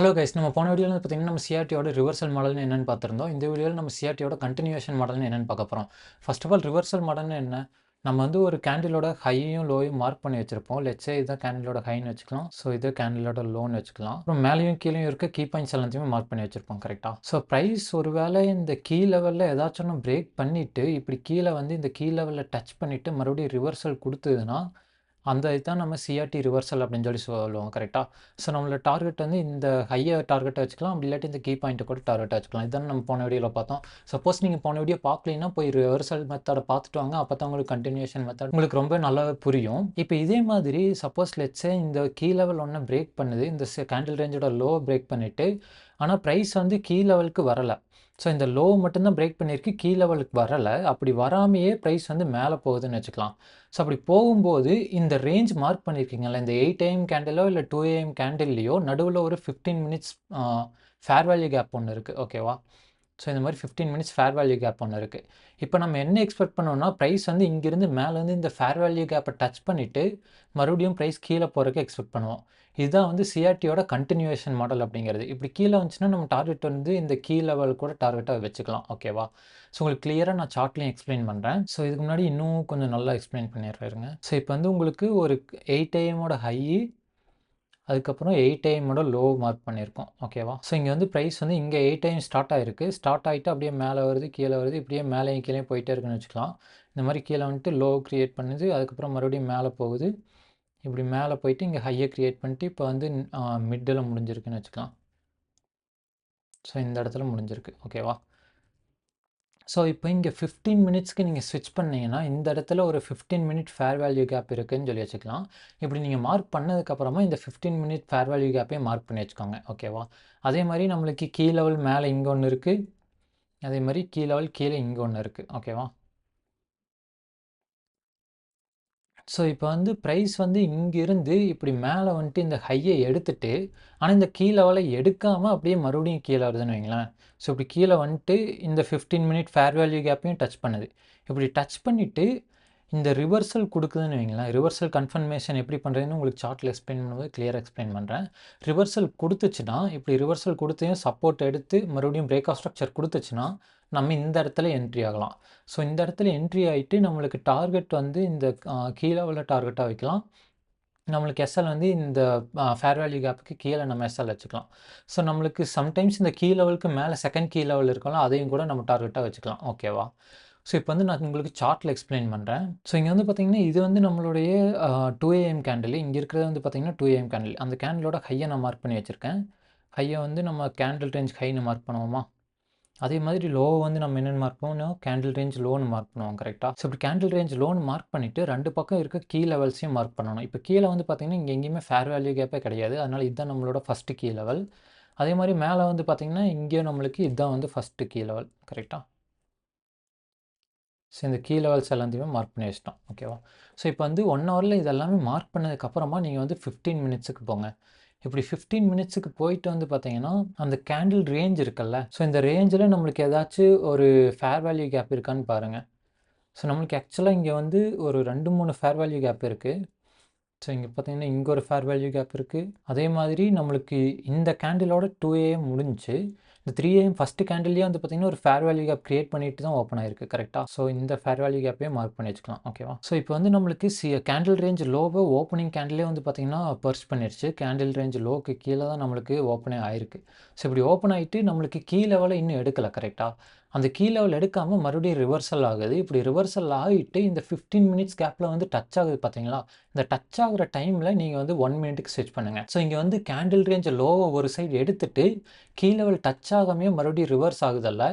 Hello guys, நம்ம போன வீடியோவில் வந்து பார்த்தீங்கன்னா, நம்ம சிஆர்டியோட ரிவர்சல் மாடல்னு என்னன்னு பார்த்துருந்தோம். இந்த வீடியோவில் நம்ம சிஆர்டியோட கன்டினியூவேஷன் மாடல்னு என்னன்னு பார்க்க போகிறோம். ஃபர்ஸ்ட் ஆஃப் ஆல் ரிவர்சல் மாடல்னு என்ன? நம்ம வந்து ஒரு கேண்டிலோட ஹையையும் லோவையும் மார்க் பண்ணி வச்சிருப்போம். லெட்ஸே இதான் கேண்டிலோட ஹைன்னு வச்சுக்கலாம். ஸோ இது கேண்டிலோட லோன்னு வச்சுக்கலாம். அப்புறம் மேலேயும் கீழேயும் இருக்க கீ பாயிண்ட்ஸ் எல்லாத்தையுமே மார்க் பண்ணி வச்சிருப்போம் கரெக்டாக. ஸோ ப்ரைஸ் ஒருவேளை இந்த கீ லெவலில் ஏதாச்சும் ஒன்று பிரேக் பண்ணிவிட்டு இப்படி கீழே வந்து இந்த கீ லெவலில் டச் பண்ணிவிட்டு மறுபடியும் ரிவர்சல் கொடுத்ததுன்னா அந்த இதுதான் நம்ம சிஆர்டி ரிவர்சல் அப்படின்னு சொல்லி சொல்லுவோம் கரெக்டாக. ஸோ நம்மளோட டார்கெட் வந்து இந்த ஹையை டார்கெட்டை வச்சுக்கலாம், அப்படி இல்லாட்டி இந்த கீ பாயிண்ட்டை கூட டார்கெட்டை வச்சுக்கலாம். இதுதான் நம்ம போன வீடியோவில் பார்த்தோம். சப்போஸ் நீங்கள் போன வீடியோ பார்க்கலன்னா போய் ரிவர்சல் மெத்தடை பார்த்துட்டு வாங்க, அப்போ தான் உங்களுக்கு கண்டினியூஷன் மெத்தட் உங்களுக்கு ரொம்ப நல்லாவே புரியும். இப்போ இதே மாதிரி சப்போஸ் லெட்ஸே இந்த கீ லெவல் ஒன்று பிரேக் பண்ணுது, இந்த கேண்டில் ரேஞ்சோட லோ பிரேக் பண்ணிவிட்டு, ஆனால் ப்ரைஸ் வந்து கீ லெவலுக்கு வரலை. ஸோ இந்த லோ மட்டும்தான் பிரேக் பண்ணியிருக்கு, கீ லெவலுக்கு வரலை. அப்படி வராமையே ப்ரைஸ் வந்து மேலே போகுதுன்னு வச்சுக்கலாம். ஸோ அப்படி போகும்போது இந்த ரேஞ்ச் மார்க் பண்ணியிருக்கீங்கல்ல, இந்த 8 AM கேண்டிலோ இல்லை 2 AM கேண்டில்லையோ நடுவில் ஒரு 15 மினிட்ஸ் ஃபேர் வேல்யூ கேப் ஒன்று இருக்குது, ஓகேவா? ஸோ இந்த மாதிரி 15 மினிட்ஸ் ஃபேர் வேல்யூ கேப் ஒன்று இருக்குது. இப்போ நம்ம என்ன எக்ஸ்பெக்ட் பண்ணோம்னா, ப்ரைஸ் வந்து இங்கேருந்து மேலேருந்து இந்த ஃபேர் வேல்யூ கேப்பை டச் பண்ணிவிட்டு மறுபடியும் ப்ரைஸ் கீழே போகிறதுக்கு எக்ஸ்பெக்ட் பண்ணுவோம். இதுதான் வந்து சிஆர்டியோட கண்டினியூவேஷன் மாடல் அப்படிங்கிறது. இப்படி கீழே வந்துச்சுன்னா நம்ம டார்கெட் வந்து இந்த கீ லெவல் கூட டார்கெட்டாக வச்சுக்கலாம், ஓகேவா? ஸோ உங்களுக்கு கிளியராக நான் சார்ட்லையும் எக்ஸ்பிளைன் பண்ணுறேன். ஸோ இதுக்கு முன்னாடி இன்னும் கொஞ்சம் நல்லா எக்ஸ்பிளைன் பண்ணிடுறேங்க. ஸோ இப்போ வந்து உங்களுக்கு ஒரு 8 AM ஹை, அதுக்கப்புறம் 8 AM லோ மார்க் பண்ணியிருக்கோம், ஓகேவா? ஸோ இங்கே வந்து ப்ரைஸ் வந்து இங்கே 8 AM ஸ்டார்ட் ஆகிருக்கு. ஸ்டார்ட் ஆகிட்டு அப்படியே மேலே வருது, கீழே வருது, இப்படியே மேலேயும் கீழே போயிட்டே இருக்குன்னு வச்சுக்கலாம். இந்த மாதிரி கீழே வந்துட்டு லோ க்ரியேட் பண்ணுது, அதுக்கப்புறம் மறுபடியும் மேலே போகுது, இப்படி மேலே போயிட்டு இங்கே ஹையை க்ரியேட் பண்ணிட்டு இப்போ வந்து மிட்டில் முடிஞ்சிருக்குன்னு வச்சுக்கலாம். ஸோ இந்த இடத்துல முடிஞ்சிருக்கு, ஓகேவா? ஸோ இப்போ இங்கே 15 மினிட்ஸ்க்கு நீங்கள் ஸ்விட்ச் பண்ணிங்கன்னா இந்த இடத்துல ஒரு 15 மினிட் ஃபேர் வேல்யூ கேப் இருக்குதுன்னு சொல்லி வச்சுக்கலாம். இப்படி நீங்கள் மார்க் பண்ணதுக்கப்புறமா இந்த 15 மினிட் ஃபேர் வேல்யூ கேப்பையும் மார்க் பண்ணி வச்சுக்கோங்க, ஓகேவா? அதே மாதிரி நம்மளுக்கு கீ லெவல் மேலே இங்கே ஒன்று இருக்குது, அதே மாதிரி கீ லெவல் கீழே இங்கே ஒன்று இருக்குது, ஓகேவா? ஸோ இப்போ வந்து ப்ரைஸ் வந்து இங்கேருந்து இப்படி மேலே வந்துட்டு இந்த ஹையை எடுத்துட்டு, ஆனால் இந்த கீ லெவலை எடுக்காமல் அப்படியே மறுபடியும் கீழே வருதுன்னு வைங்களேன். ஸோ இப்படி கீழே வந்துட்டு இந்த 15 மினிட் ஃபேர் வேல்யூ கேப்பையும் டச் பண்ணுது. இப்படி டச் பண்ணிவிட்டு இந்த ரிவர்சல் கொடுக்குதுன்னு வைங்களேன். ரிவர்சல் கன்ஃபர்மேஷன் எப்படி பண்ணுறதுன்னு உங்களுக்கு சார்ட்டில் எக்ஸ்பிளைன் பண்ணும்போது கிளியராக எக்ஸ்பிளைன் பண்ணுறேன். ரிவர்சல் கொடுத்துச்சுன்னா, இப்படி ரிவர்சல் கொடுத்தையும் சப்போர்ட் எடுத்து மறுபடியும் பிரேக் ஆஃப் ஸ்ட்ரக்சர் கொடுத்துச்சுன்னா, நம்ம இந்த இடத்துல என்ட்ரி ஆகலாம். ஸோ இந்த இடத்துல என்ட்ரி ஆகிட்டு நம்மளுக்கு டார்கெட் வந்து இந்த கீழே உள்ள டார்கெட்டாக வைக்கலாம். நம்மளுக்கு எஸ்எல் வந்து இந்த ஃபேர் வேல்யூ கேப்புக்கு கீழே நம்ம எஸ்எல் வச்சுக்கலாம். ஸோ நம்மளுக்கு சம்டைம்ஸ் இந்த கீ லெவலுக்கு மேலே செகண்ட் கீ லெவல் இருக்கலாம், அதையும் கூட நம்ம டார்கெட்டாக வச்சுக்கலாம், ஓகேவா? ஸோ இப்போ வந்து நான் உங்களுக்கு சார்ட்டில் எக்ஸ்பிளைன் பண்ணுறேன். ஸோ இங்கே வந்து பார்த்தீங்கன்னா, இது வந்து நம்மளுடைய 2 AM கேண்டில். இங்கே இருக்கிறது வந்து பார்த்தீங்கன்னா 2 AM கேண்டில். அந்த கேண்டிலோட ஹையை நான் மார்க் பண்ணி வச்சுருக்கேன். ஹையை வந்து நம்ம கேண்டில் ரேஞ்ச் ஹைன்னு மார்க் பண்ணுவோமா? அதே மாதிரி லோ வந்து நம்ம என்னென்னு மார்க் பண்ணுவோம், கேண்டில் ரேஞ்ச் லோன்னு மார்க் பண்ணுவோம் கரெக்டாக. ஸோ இப்படி கேண்டில் ரேஞ்ச் லோன்னு மார்க் பண்ணிவிட்டு 2 பக்கம் இருக்க கீ லெவல்ஸையும் மார்க் பண்ணணும். இப்போ கீழே வந்து பார்த்தீங்கன்னா இங்கே எங்கேயுமே ஃபேர் வேல்யூ கேப்பே கிடையாது, அதனால் இதுதான் நம்மளோட ஃபஸ்ட்டு கீ லெவல். அதே மாதிரி மேலே வந்து பார்த்தீங்கன்னா இங்கேயும் நம்மளுக்கு இதுதான் வந்து ஃபஸ்ட்டு கீ லெவல், கரெக்டாக. ஸோ இந்த கீ லெவல்ஸ் எல்லாத்தையுமே மார்க் பண்ணி வச்சிட்டோம், ஓகேவா? ஸோ இப்போ வந்து 1 ஹவரில் இதெல்லாமே மார்க் பண்ணதுக்கப்புறமா நீங்கள் வந்து 15 மினிட்ஸுக்கு போங்க. இப்படி 15 மினிட்ஸுக்கு போயிட்டு வந்து பார்த்தீங்கன்னா, அந்த கேண்டில் ரேஞ்ச் இருக்குல்ல, ஸோ இந்த ரேஞ்சில் நம்மளுக்கு ஏதாச்சும் ஒரு ஃபேர் வேல்யூ கேப் இருக்கான்னு பாருங்கள். ஸோ நம்மளுக்கு ஆக்சுவலாக இங்கே வந்து ஒரு 2, 3 ஃபேர் வேல்யூ கேப் இருக்குது. ஸோ இங்கே பார்த்தீங்கன்னா இங்கே ஒரு ஃபேர் வேல்யூ கேப் இருக்குது. அதே மாதிரி நம்மளுக்கு இந்த கேண்டிலோட 2 AM முடிஞ்சுச்சு. இந்த 3 AM ஃபஸ்ட்டு கேண்டில்லேயே வந்து பார்த்தீங்கன்னா ஒரு ஃபேர் வேல்யூ கேப் கிரியேட் பண்ணிட்டு தான் ஓப்பன் ஆயிருக்கு கரெக்டாக. ஸோ இந்த ஃபேர் வேல்யூ கேப்பையும் மார்க் பண்ணி வச்சுக்கலாம், ஓகேவா? ஸோ இப்போ வந்து நம்மளுக்கு கேண்டில் ரேஞ்ச் லோவை ஓப்பனிங் கேண்டிலே வந்து பார்த்தீங்கன்னா பர்ஸ் பண்ணிடுச்சு. கேண்டில் ரேஞ்ச் லோக்கு கீழே தான் நம்மளுக்கு ஓப்பனே ஆயிருக்கு. ஸோ இப்படி ஓப்பன் ஆகிட்டு நம்மளுக்கு கீ லெவலை இன்னும் எடுக்கலை கரெக்டாக. அந்த கீ லெவல் எடுக்காமல் மறுபடியும் ரிவர்சல் ஆகுது. இப்படி ரிவர்சல் ஆகிட்டு இந்த 15 மினிட்ஸ் கேப்பில் வந்து டச் ஆகுது பார்த்தீங்களா? இந்த டச் ஆகுற டைமில் நீங்கள் வந்து 1 மினிட்டுக்கு ஸ்விட்ச் பண்ணுங்கள். ஸோ இங்கே வந்து கேண்டில் ரேஞ்ச் லோவை ஒரு சைடு எடுத்துட்டு கீ லெவல் டச் ஆகாமையே மறுபடியும் ரிவர்ஸ் ஆகுதல்ல,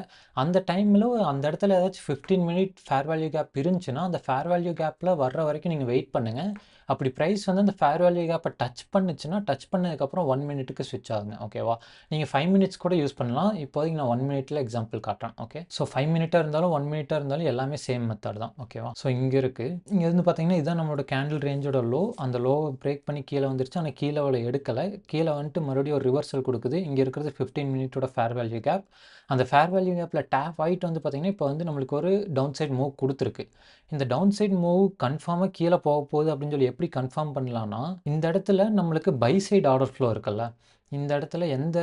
அந்த டைமில் அந்த இடத்துல ஏதாச்சும் 15 மினிட் ஃபேர் வேல்யூ கேப் இருந்துச்சுன்னா அந்த ஃபேர் வேல்யூ கேப்பில் வர்ற வரைக்கும் நீங்கள் வெயிட் பண்ணுங்கள். அப்படி ப்ரைஸ் வந்து அந்த ஃபேர் வேல்யூ கேப்பை டச் பண்ணுச்சுன்னா டச் பண்ணதுக்கப்புறம் 1 மினிட்டுக்கு ஸ்விட்ச் ஆகுங்க, ஓகேவா? நீங்கள் 5 மினிட்ஸ் கூட யூஸ் பண்ணலாம். இப்போதைக்கு நான் 1 மினிட்ல எக்ஸாம்பிள் காட்டுறேன், ஓகே? ஸோ 5 மினிட்டாக இருந்தாலும் 1 மினிட்டாக இருந்தாலும் எல்லாமே சேம் மெத்தட் தான், ஓகேவா? ஸோ இங்கே இருக்குது. இங்கே வந்து பார்த்தீங்கன்னா இதுதான் நம்மளோட கேண்டில் ரேஞ்சோட லோ. அந்த லோவை பிரேக் பண்ணி கீழே வந்துருச்சு, ஆனால் கீழே அவளை எடுக்கலை. கீழே வந்துட்டு மறுபடியும் ஒரு ரிவர்சல் கொடுக்குது. இங்கே இருக்கிறது 15 மினிட்டோட ஃபேர் வேல்யூ கேப். அந்த ஃபேர் வேல்யூ கேப்பில் டேப் ஆகிட்டு வந்து பார்த்தீங்கன்னா இப்போ வந்து நம்மளுக்கு ஒரு டவுன் சைட் மூவ் கொடுத்துருக்கு. இந்த டவுன் சைட் மூவ் கன்ஃபார்மாக கீழே போக போகுது அப்படின்னு சொல்லி எப்படி கன்ஃபார்ம் பண்ணலான்னா, இந்த இடத்துல நம்மளுக்கு பை சைடு ஆர்டர் ஃப்ளோ இருக்குல்ல, இந்த இடத்துல இந்த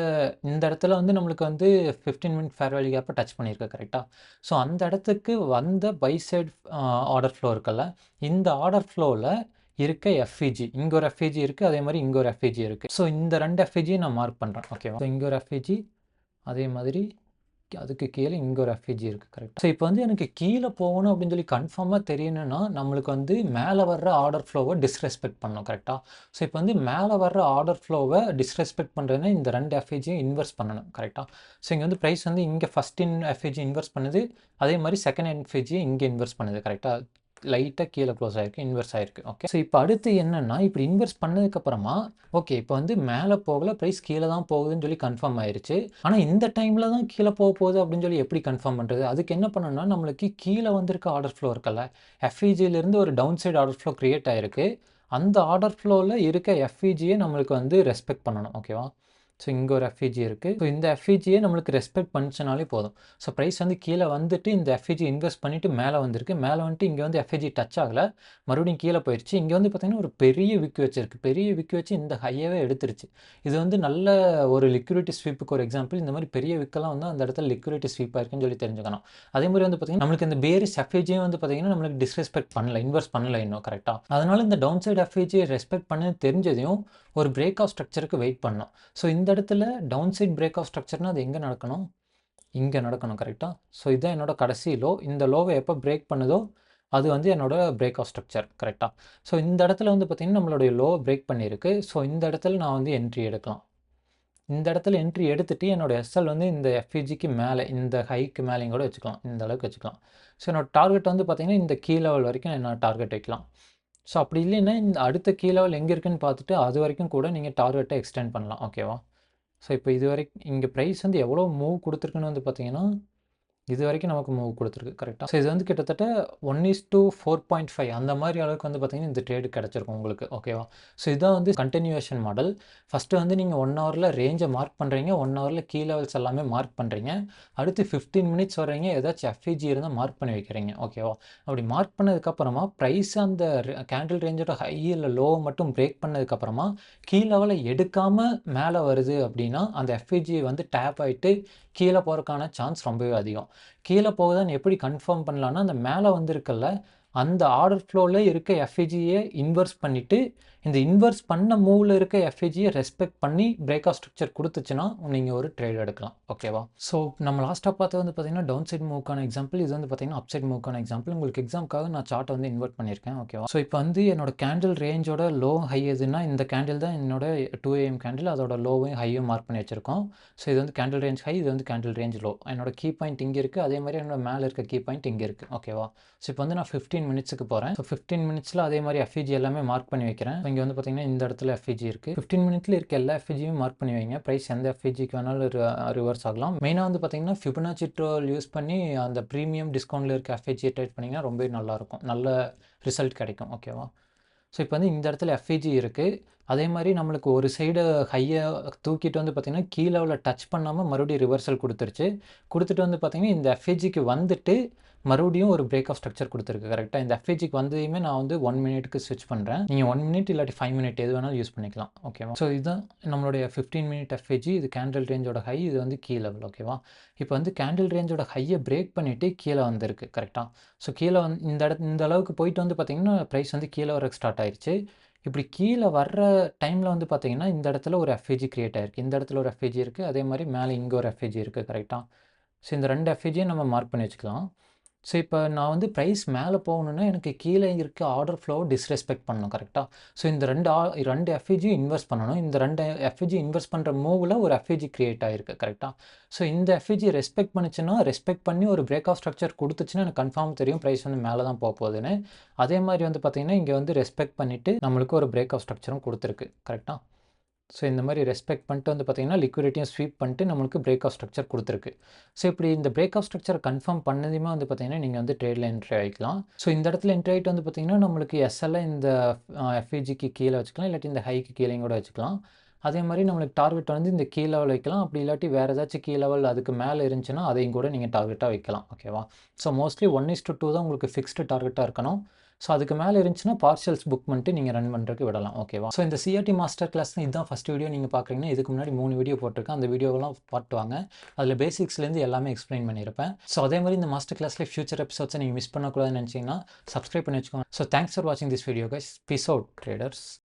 இடத்துல வந்து நம்மளுக்கு வந்து 15 மினிட் ஃபேர் வேல்யூ கேப்பை டச் பண்ணியிருக்கு கரெக்ட்டா? ஸோ அந்த இடத்துக்கு வந்த பை சைட் ஆர்டர் ஃப்ளோ இருக்குல்ல, இந்த ஆர்டர் ஃப்ளோல இருக்க எஃப்இஜி. இங்க ஒரு எஃப்இஜி இருக்கு. அதே மாரி இங்க ஒரு எஃப்இஜி இருக்கு. ஸோ இந்த 2 எஃப்இஜியும் நான் மார்க் பண்றேன். ஓகேவா? ஸோ இங்க ஒரு எஃப்இஜி, அதே மாதிரி அதுக்கு கீழ இங்க ஒரு எஃப்இஜி இருக்கு கரெக்ட்டா? ஸோ இப்போ வந்து எனக்கு கீழ போகணும் அப்படின்னு சொல்லி கன்ஃபார்மா தெரியணும்னா, நம்மளுக்கு வந்து மேல வர்ற ஆர்டர் ஃப்ளோவ டிஸ்ரெஸ்பெக்ட் பண்ணணும் கரெக்ட்டா? ஸோ இப்போ வந்து மேல வர்ற ஆர்டர் ஃப்ளோவ டிஸ்ரெஸ்பெக்ட் பண்றதுன்னா, இந்த 2 எஃப்இஜியும் இன்வெர்ஸ் பண்ணணும் கரெக்ட்டா? ஸோ இங்க வந்து பிரைஸ் வந்து இங்க ஃபர்ஸ்ட் எஃப்இஜி இன்வெர்ஸ் பண்ணுது. அதே மாரி செகண்ட் எஃப்இஜி இங்க இன்வெர்ஸ் பண்ணுது கரெக்ட்டா? லைட்டா கீழ க்ளோஸ் ஆயிருக்கு. இன்வெர்ஸ் ஆயிருக்கு. ஓகே. ஸோ இப்போ அடுத்து என்னன்னா, இப்படி இன்வெர்ஸ் பண்ணதுக்கப்புறமா, ஓகே இப்போ வந்து மேல போகல, பிரைஸ் கீழ தான் போகுதுன்னு சொல்லி கன்ஃபார்ம் ஆயிருச்சு. ஆனா இந்த டைம்ல தான் கீழ போகுது அப்படின்னு சொல்லி எப்படி கன்ஃபார்ம் பண்றது? அதுக்கு என்ன பண்ணணும்னா, நம்மளுக்கு கீழ வந்திருக்க ஆர்டர் ஃப்ளோ இருக்குல்ல, எஃப்இஜில இருந்து ஒரு down side order flow create ஆயிருக்கு. அந்த ஆர்டர் ஃப்ளோல இருக்க எஃப்இஜிய நம்மளுக்கு வந்து ரெஸ்பெக்ட் பண்ணணும். ஓகேவா? ஸோ இங்க ஒரு எஃப்இஜி இருக்கு. ஸோ இந்த எஃப்இஜியே நம்மளுக்கு ரெஸ்பெக்ட் பண்ணுச்சுனாலே போதும். ஸோ பிரைஸ் வந்து கீழ வந்துட்டு இந்த எஃப்இஜி இன்வெஸ்ட் பண்ணிட்டு மேல வந்திருக்கு. மேல வந்துட்டு இங்க வந்து எஃப்இஜி டச் ஆகல. மறுபடியும் கீழ போயிருச்சு. இங்க வந்து பார்த்தீங்கன்னா, ஒரு பெரிய விக் வச்சிருக்கு. பெரிய விக் வச்சு இந்த ஹையவே எடுத்துருச்சு. இது வந்து நல்ல ஒரு லிக்விடிட்டி ஸ்வீப்புக்கு ஒரு எக்ஸாம்பிள். இந்த மாரி பெரிய விக்கெல்லாம் வந்து அந்த இடத்துல லிக்விடிட்டி ஸ்வீப் ஆயிருக்குன்னு சொல்லி தெரிஞ்சுக்கணும். அதே மாரி வந்து பார்த்தீங்கன்னா, நம்மளுக்கு இந்த பேரிஷ் எஃப்இஜியும் வந்து பார்த்தீங்கன்னா, நம்மளுக்கு டிஸ்ரெஸ்பெக்ட் பண்ணல. இன்வெஸ்ட் பண்ணல இன்னும் கரெக்ட்டா? அதனால இந்த டவுன் சைட் எஃப்இஜிய ரெஸ்பெக்ட் பண்ணது தெரிஞ்சதையும், ஒரு பிரேக் ஆஃப் ஸ்ட்ரக்சருக்கு வெயிட் பண்ணணும். ஸோ இந்த இடத்துல டவுன் சைட் பிரேக் ஆஃப் ஸ்ட்ரக்சர்னா அது எங்க நடக்கணும்? இங்க நடக்கணும் கரெக்ட்டா? ஸோ இதான் என்னோட கடைசி லோ. இந்த லோவ எப்ப பிரேக் பண்ணுதோ, அது வந்து என்னோட பிரேக் ஆஃப் ஸ்ட்ரக்சர் கரெக்ட்டா? ஸோ இந்த இடத்துல வந்து பார்த்தீங்கன்னா, நம்மளுடைய லோவ பிரேக் பண்ணியிருக்கு. ஸோ இந்த இடத்துல நான் வந்து என்ட்ரி எடுக்கலாம். இந்த இடத்துல என்ட்ரி எடுத்துட்டு என்னோட எஸ்எல் வந்து இந்த எஃப்இஜிக்கு மேல, இந்த ஹைக்கு மேலேயும் கூட வச்சுக்கலாம். இந்த அளவுக்கு வச்சுக்கலாம். ஸோ என்னோட டார்கெட் வந்து பார்த்தீங்கன்னா, இந்த கீ லெவல் வரைக்கும் நான் டார்கெட் வைக்கலாம். ஸோ அப்படி இல்லைன்னா, இந்த அடுத்த கீ லெவல் எங்க இருக்குன்னு பார்த்துட்டு, அது வரைக்கும் கூட நீங்க டார்கெட்ட எக்ஸ்டெண்ட் பண்ணலாம். ஓகேவா? ஸோ இப்போ இங்க பிரைஸ் வந்து எவ்வளோ மூவ் குடுத்துருக்குன்னு வந்து பார்த்தீங்கன்னா, இதுவரைக்கும் நமக்கு மூவ் குடுத்துருக்கு. கரெக்ட்டா? ஸோ இது வந்து கிட்டத்தட்ட 1:4.5 அந்த மாரி அளவுக்கு வந்து பார்த்தீங்கன்னா, இந்த ட்ரேடு கிடைச்சிருக்கும் உங்களுக்கு. ஓகேவா? ஸோ இதான் வந்து கன்டினியூவேஷன் மாடல். ஃபர்ஸ்ட்டு வந்து நீங்க 1 ஹவர்ல ரேஞ்ச மார்க் பண்றீங்க. 1 ஹவர்ல கீ லெவல்ஸ் எல்லாமே மார்க் பண்றீங்க. அடுத்து 15 மினிட்ஸ் வர்றீங்க. ஏதாச்சும் எஃப்இஜி இருந்தா மார்க் பண்ணி வைக்கிறீங்க. ஓகேவா? அப்படி மார்க் பண்ணதுக்கப்புறமா, பிரைஸ் அந்த கேண்டில் ரேஞ்சோட ஹை இல்ல லோவ மட்டும் பிரேக் பண்ணதுக்கப்புறமா, கீ லெவல எடுக்காம மேல வருது அப்படின்னா, அந்த எஃப்இஜி வந்து டேப் ஆயிட்டு கீழ போறக்கான சான்ஸ் ரொம்பவே அதிகம். கீழ போகுதான்னு எப்படி கன்ஃபார்ம் பண்ணலான்னா, அந்த மேல வந்திருக்குல்ல, அந்த ஆர்டர் ஃப்ளோல இருக்க எஃப்இஜிய இன்வெர்ஸ் பண்ணிட்டு, இந்த இன்வெர்ஸ் பண்ண மூவ்ல இருக்க எஃப்இஜிய ரெஸ்பெக்ட் பண்ணி பிரேக் ஆஃப் ஸ்ட்ரக்சர் குடுத்துச்சுன்னா, நீங்க ஒரு ட்ரேட் எடுக்கலாம். ஓகேவா? ஸோ நம்ம லாஸ்ட்டா பார்த்தது வந்து பார்த்தீங்கன்னா, டவுன் சைட் மூவ்க்கான எக்ஸாம்பிள். இது வந்து பார்த்தீங்கன்னா, அப் சைட் மூவ்க்கான எக்ஸாம்பிள். உங்களுக்கு எக்ஸாம்க்காக நான் சார்ட்ட வந்து இன்வெர்ட் பண்ணியிருக்கேன். ஓகேவா? ஸோ இப்போ வந்து என்னோட கேண்டில் ரேஞ்சோட லோ, ஹை எதுன்னா, இந்த கேண்டில் தான் என்னோட 2 AM கேண்டில். அதோட லோவையும், ஹையும் மார்க் பண்ணி வச்சிருக்கோம். ஸோ இது வந்து கேண்டில் ரேஞ்ச் ஹை, இது வந்து கேண்டில் ரேஞ்ச் லோ. என்னோட கீ பாயிண்ட் இங்க இருக்கு. அதே மாரி என்னோட மேல இருக்க கீ பாயிண்ட் இங்க இருக்கு. ஓகேவா? ஸோ இப்போ வந்து நான் 15 மினிட்ஸ்க்கு போறேன். ஸோ 15 மினிட்ஸ்ல அதே மாரி எஃப்இஜி எல்லாமே மார்க் பண்ணி வைக்கிறேன். இங்க வந்து பார்த்தீங்கன்னா, இந்த இடத்துல எஃப்இஜி இருக்கு. 15 மினிட்ல இருக்க எல்லா எஃப்இஜியும் மார்க் பண்ணி வைங்க. பிரைஸ் எந்த எஃப்இஜிக்கு வேணாலும் ரிவர்ஸ் ஆகலாம். மெயினா வந்து பார்த்தீங்கன்னா, ஃபிபனாச்சி டூல் யூஸ் பண்ணி அந்த பிரீமியம் டிஸ்கவுண்ட்ல இருக்க எஃப்இஜிய ட்ரேட் பண்ணீங்கன்னா ரொம்பவே நல்லாருக்கும். நல்ல ரிசல்ட் கிடைக்கும். ஓகேவா? ஸோ இப்போ வந்து இந்த இடத்துல எஃப்இஜி இருக்கு. அதே மாரி நம்மளுக்கு ஒரு சைடு ஹைய தூக்கிட்டு வந்து பார்த்தீங்கன்னா, கீ லெவல டச் பண்ணாம மறுபடியும் ரிவர்சல் குடுத்துருச்சு. குடுத்துட்டு வந்து பார்த்தீங்கன்னா, இந்த எஃப்இஜிக்கு வந்துட்டு மறுபடியும் ஒரு பிரேக் ஆஃப் ஸ்ட்ரக்சர் குடுத்துருக்கு. கரெக்ட்டா? இந்த எஃப்இஜிக்கு வந்ததையுமே நான் வந்து 1 மினிட்க்கு ஸ்விட்ச் பண்றேன். நீங்க 1 மினிட் இல்லாட்டி 5 மினிட் எது வேணாலும் யூஸ் பண்ணிக்கலாம். ஓகேவா? ஸோ இதுதான் நம்மளுடைய 15 மினிட் எஃப்இஜி. இது கேண்டில் ரேஞ்சோட ஹை. இது வந்து கீ லெவல். ஓகேவா? இப்போ வந்து கேண்டில் ரேஞ்சோட ஹைய பிரேக் பண்ணிட்டு கீழ வந்திருக்கு. கரெக்ட்டா? ஸோ கீழ இந்த அளவுக்கு போயிட்டு வந்து பார்த்தீங்கன்னா, பிரைஸ் வந்து கீழ வரக்கு ஸ்டார்ட் ஆயிருச்சு. இப்படி கீழ வர்ற டைம்ல வந்து பார்த்தீங்கன்னா, இந்த இடத்துல ஒரு எஃப்இஜி கிரியேட் ஆயிருக்கு. இந்த இடத்துல ஒரு எஃப்இஜி இருக்கு. அதே மாரி மேல இங்க ஒரு எஃப்இஜி இருக்கு. கரெக்ட்டா? ஸோ இந்த 2 எஃப்இஜியும் நம்ம மார்க் பண்ணி வச்சுக்கலாம். ஸோ இப்போ நான் வந்து பிரைஸ் மேல போகணும்னா, எனக்கு கீழ இருக்க ஆர்டர் ஃப்ளோவ டிஸ்ரெஸ்பெக்ட் பண்ணணும். கரெக்ட்டா? ஸோ இந்த 2 எஃப்இஜியும் இன்வெர்ஸ் பண்ணணும். இந்த 2 எஃப்இஜி இன்வெர்ஸ் பண்ற மூவ்ல ஒரு எஃப்இஜி கிரியேட் ஆயிருக்கு. கரெக்ட்டா? ஸோ இந்த எஃப்இஜி ரெஸ்பெக்ட் பண்ணுச்சுன்னா, ரெஸ்பெக்ட் பண்ணி ஒரு பிரேக் ஆஃப் ஸ்ட்ரக்சர் குடுத்துச்சுன்னா, எனக்கு கன்ஃபார்ம் தெரியும் பிரைஸ் வந்து மேல தான் போகுதுன்னு. அதே மாரி வந்து பார்த்தீங்கன்னா, இங்க வந்து ரெஸ்பெக்ட் பண்ணிட்டு நம்மளுக்கு ஒரு பிரேக் ஆஃப் ஸ்ட்ரக்சரும் குடுத்துருக்கு. கரெக்ட்டா? ஸோ இந்த மாரி ரெஸ்பெக்ட் பண்ணிட்டு வந்து பார்த்தீங்கன்னா, லிக்விடிட்டியும் ஸ்வீப் பண்ணிட்டு நம்மளுக்கு பிரேக் ஆஃப் ஸ்ட்ரக்சர் குடுத்துருக்கு. ஸோ இப்படி இந்த பிரேக் ஆஃப் ஸ்ட்ரக்சர கன்ஃபார்ம் பண்ணதுமே வந்து பார்த்தீங்கன்னா, நீங்க வந்து ட்ரேட்ல என்ட்ரி ஆயிக்கலாம். ஸோ இந்த இடத்துல என்ட்ரி ஆயிட்டு வந்து பார்த்தீங்கன்னா, நம்மளுக்கு எஸ்எல்ல இந்த எஃப்இஜிக்கு கீழ வச்சுக்கலாம். இல்லாட்டி இந்த ஹைக்கு கீழயும் கூட வச்சுக்கலாம். அதே மாரி நம்மளுக்கு டார்கெட் வந்து இந்த கீ லெவல் வைக்கலாம். அப்படி இல்லாட்டி வேற ஏதாச்சும் கீ லெவல் அதுக்கு மேல இருந்துச்சுன்னா, அதையும் கூட நீங்க டார்கெட்டா வைக்கலாம். ஓகேவா? ஸோ மோஸ்ட்லி 1:2 தான் உங்களுக்கு ஃபிக்ஸ்டு டார்கெட்டா இருக்கணும். ஸோ அதுக்கு மேலே இருந்துச்சுன்னா பார்ஷியல்ஸ் புக் பண்ணிட்டு நீங்கள் ரன் பண்ணுறதுக்கு விடலாம். ஓகேவா? ஸோ இந்த சிஆர்டி மாஸ்டர் கிளாஸ் இதுதான் ஃபஸ்ட் வீடியோ நீங்கள் பார்க்குறீங்கன்னா, இதுக்கு முன்னாடி 3 வீடியோ போட்டிருக்கேன். அந்த வீடியோவெல்லாம் பார்த்து வாங்க. அதில் பேசிக்ஸ்லேருந்து எல்லாமே எக்ஸ்பிளைன் பண்ணியிருப்பேன். ஸோ அதே மாதிரி இந்த மாஸ்டர் கிளாஸில் ஃபியூச்சர் எபிசோட்ஸை நீங்கள் மிஸ் பண்ணக்கூடாதுன்னு நினச்சிங்கன்னா சப்ஸ்கிரைப் பண்ணி வச்சுக்கோங்க. ஸோ தேங்க்ஸ் ஃபார் வாட்சிங் this video guys. Peace out traders.